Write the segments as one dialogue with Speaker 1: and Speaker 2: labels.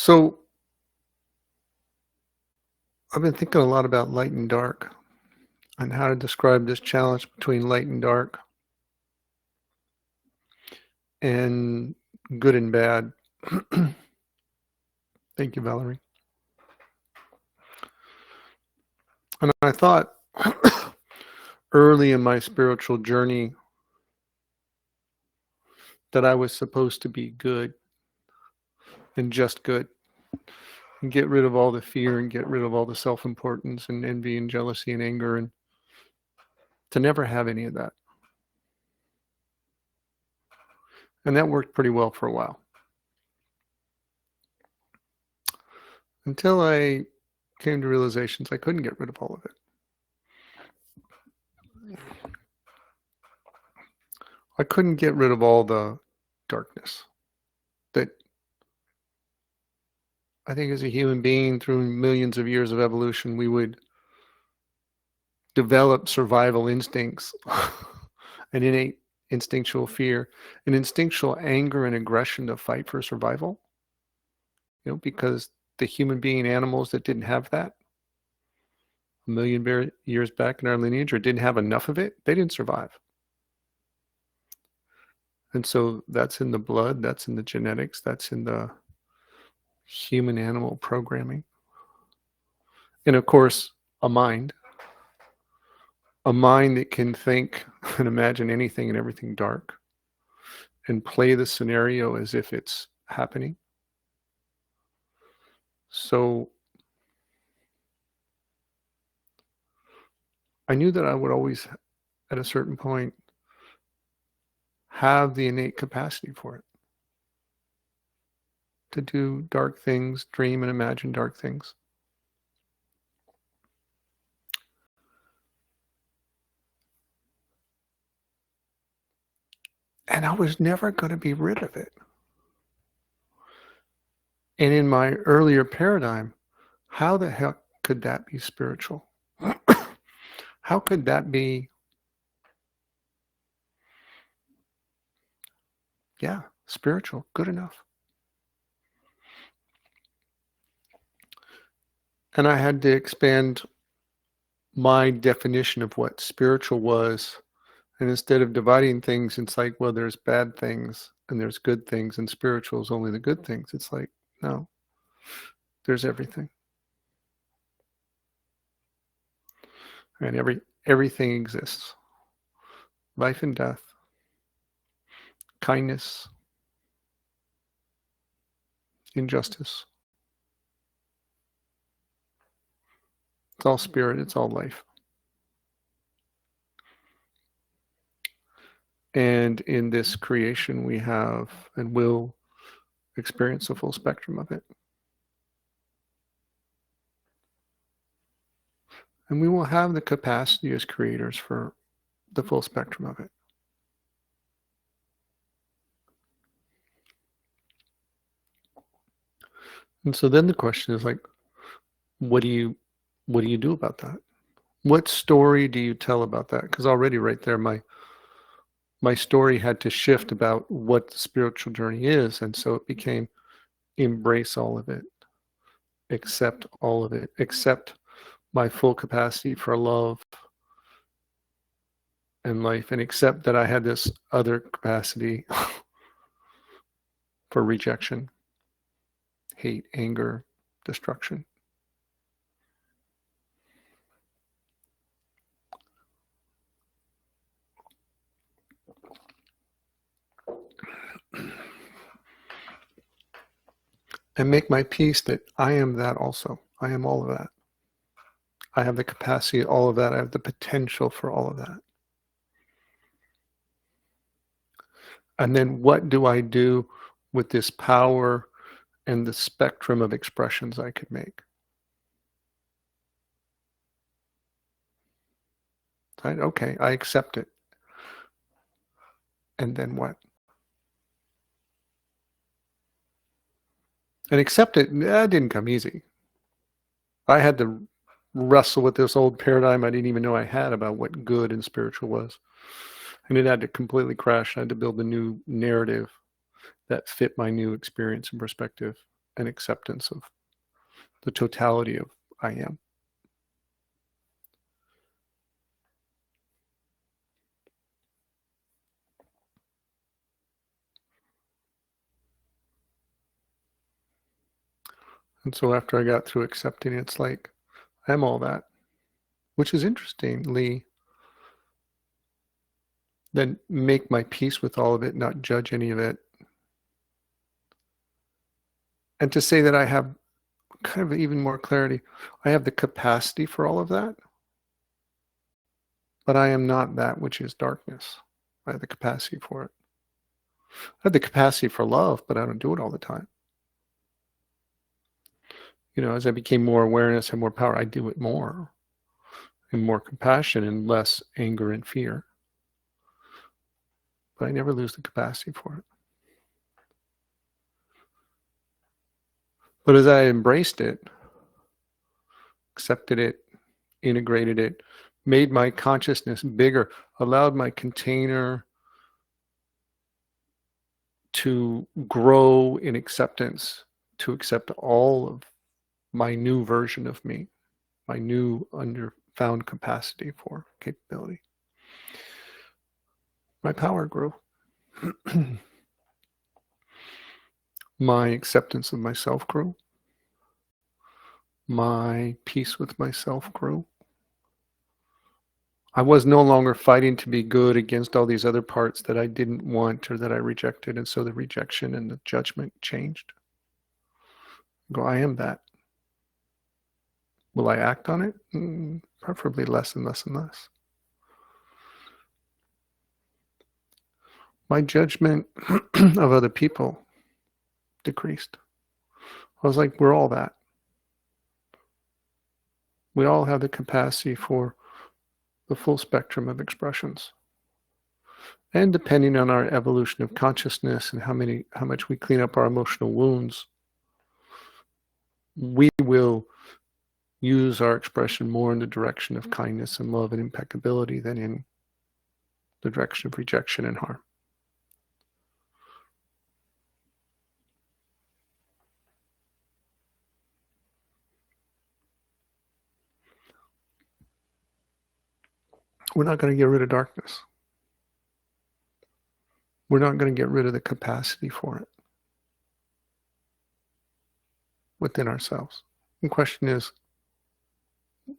Speaker 1: So I've been thinking a lot about light and dark and how to describe this challenge between light and dark and good and bad. Thank you, Valerie. And I thought early in my spiritual journey that I was supposed to be good and just good and get rid of all the fear and get rid of all the self-importance and envy and jealousy and anger, and to never have any of that. And that worked pretty well for a while. Until I came to realizations I couldn't get rid of all of it. I couldn't get rid of all the darkness that I think as a human being through millions of years of evolution, we would develop survival instincts, an innate instinctual fear, an instinctual anger and aggression to fight for survival. Because the human being animals that didn't have that a million years back in our lineage or didn't have enough of it, they didn't survive. And so that's in the blood, that's in the genetics, that's in the human animal programming. And of course, a mind that can think and imagine anything and everything dark and play the scenario as if it's happening. So I knew that I would always, at a certain point, have the innate capacity for it. To do dark things, dream and imagine dark things. And I was never going to be rid of it. And in my earlier paradigm, how the heck could that be spiritual? How could that be, spiritual, good enough? And I had to expand my definition of what spiritual was. And instead of dividing things, it's like, well, there's bad things and there's good things, and spiritual is only the good things. It's like, no, there's everything. And everything exists. Life and death, kindness, injustice. It's all spirit, it's all life. And in this creation, we have and will experience the full spectrum of it. And we will have the capacity as creators for the full spectrum of it. And so then the question is like, what do you do about that? What story do you tell about that? Because already right there, my story had to shift about what the spiritual journey is. And so it became embrace all of it, accept all of it, accept my full capacity for love and life, and accept that I had this other capacity for rejection, hate, anger, destruction. And make my peace that I am that also. I am all of that. I have the capacity, all of that. I have the potential for all of that. And then what do I do with this power and the spectrum of expressions I could make? Right? Okay, I accept it. And then what? And accept it, that didn't come easy. I had to wrestle with this old paradigm I didn't even know I had about what good and spiritual was. And it had to completely crash. I had to build a new narrative that fit my new experience and perspective. and acceptance of the totality of I am. And so after I got through accepting it, it's like, I'm all that, which is interestingly, then make my peace with all of it, not judge any of it. And to say that I have kind of even more clarity, I have the capacity for all of that, but I am not that which is darkness. I have the capacity for it. I have the capacity for love, but I don't do it all the time. As I became more awareness and more power, I do it more, and more compassion and less anger and fear. But I never lose the capacity for it. But as I embraced it, accepted it, integrated it, made my consciousness bigger, allowed my container to grow in acceptance, to accept all of my new version of me, my new found capacity for capability. My power grew. My acceptance of myself grew. My peace with myself grew. I was no longer fighting to be good against all these other parts that I didn't want or that I rejected. And so the rejection and the judgment changed. I am that. Will I act on it? Preferably less and less and less. My judgment of other people decreased. I was like, we're all that. We all have the capacity for the full spectrum of expressions. And depending on our evolution of consciousness and how much we clean up our emotional wounds, we will use our expression more in the direction of kindness and love and impeccability than in the direction of rejection and harm. We're not going to get rid of darkness. We're not going to get rid of the capacity for it within ourselves. The question is,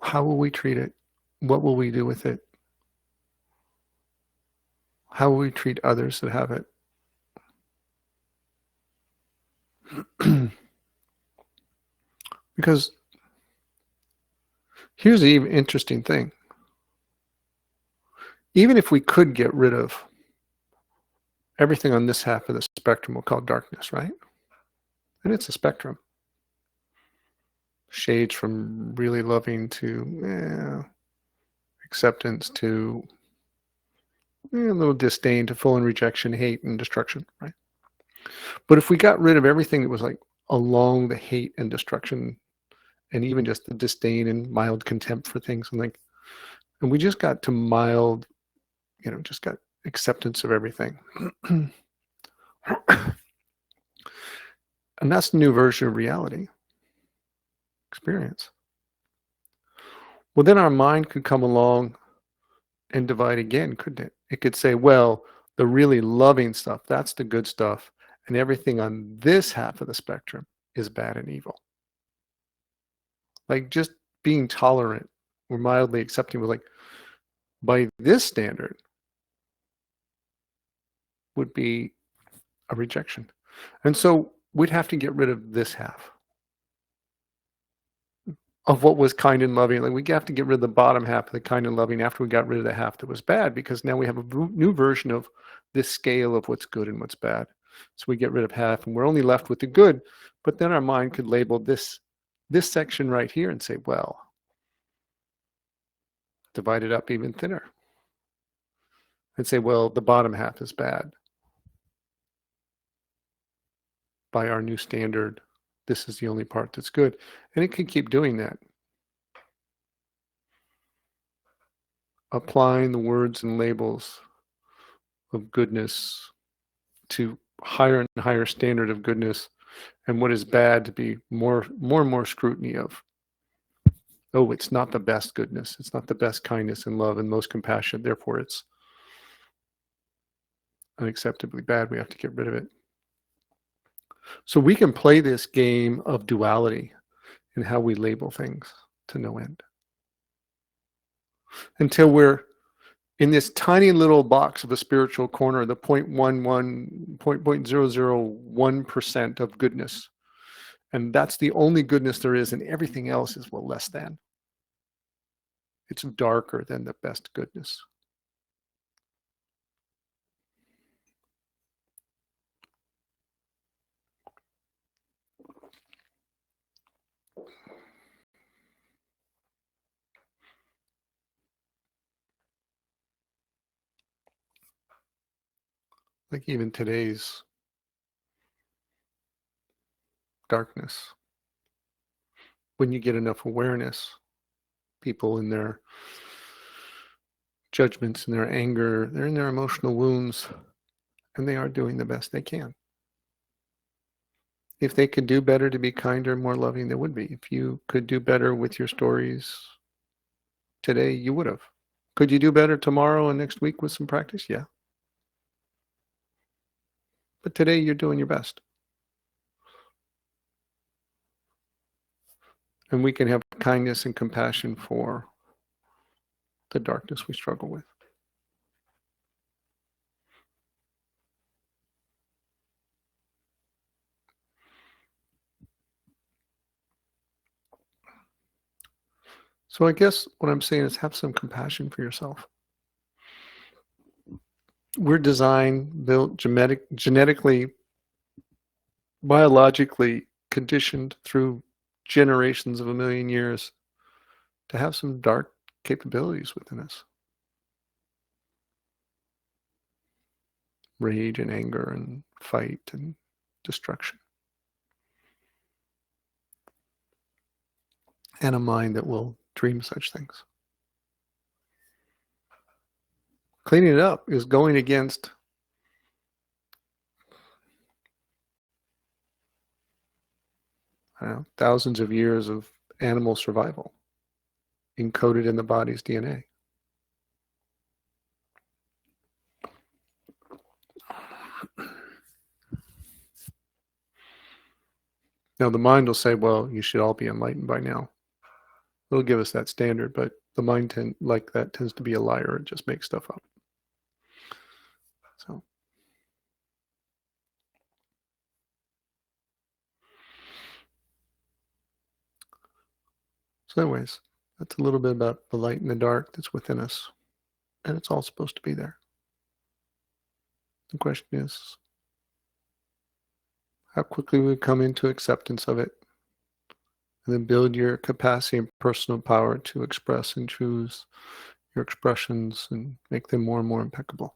Speaker 1: how will we treat it? What will we do with it? How will we treat others that have it? Because here's the interesting thing. Even if we could get rid of everything on this half of the spectrum, we'll call darkness, right? And it's a spectrum. Shades from really loving to acceptance to a little disdain to full and rejection, hate and destruction, right? But if we got rid of everything that was like along the hate and destruction and even just the disdain and mild contempt for things and we just got to mild, just got acceptance of everything. And that's the new version of reality experience. Well, then our mind could come along and divide again, couldn't it? It could say, well, the really loving stuff, that's the good stuff, and everything on this half of the spectrum is bad and evil. Like just being tolerant or mildly accepting was like, by this standard, would be a rejection. And so we'd have to get rid of this half of what was kind and loving. Like we have to get rid of the bottom half of the kind and loving after we got rid of the half that was bad, because now we have a new version of this scale of what's good and what's bad. So we get rid of half and we're only left with the good, but then our mind could label this section right here and say, well, divide it up even thinner and say, well, the bottom half is bad. By our new standard, this is the only part that's good. And it can keep doing that. Applying the words and labels of goodness to higher and higher standard of goodness and what is bad to be more and more scrutiny of. Oh, it's not the best goodness. It's not the best kindness and love and most compassion. Therefore, it's unacceptably bad. We have to get rid of it. So we can play this game of duality in how we label things to no end. Until we're in this tiny little box of a spiritual corner, the 0.001% of goodness. And that's the only goodness there is, and everything else is, well, less than. It's darker than the best goodness. Like even today's darkness. When you get enough awareness, people in their judgments and their anger, they're in their emotional wounds, and they are doing the best they can. If they could do better to be kinder and more loving, they would be. If you could do better with your stories today, you would have. Could you do better tomorrow and next week with some practice? Yeah. But today you're doing your best. And we can have kindness and compassion for the darkness we struggle with. So I guess what I'm saying is have some compassion for yourself. We're designed, built, genetically, biologically conditioned through generations of a million years to have some dark capabilities within us. Rage and anger and fight and destruction. And a mind that will dream such things. Cleaning it up is going against thousands of years of animal survival encoded in the body's DNA. Now the mind will say, well, you should all be enlightened by now. It'll give us that standard, but the mind tends to be a liar. It just makes stuff up. So anyways, that's a little bit about the light and the dark that's within us. And it's all supposed to be there. The question is, how quickly we come into acceptance of it, and then build your capacity and personal power to express and choose your expressions and make them more and more impeccable.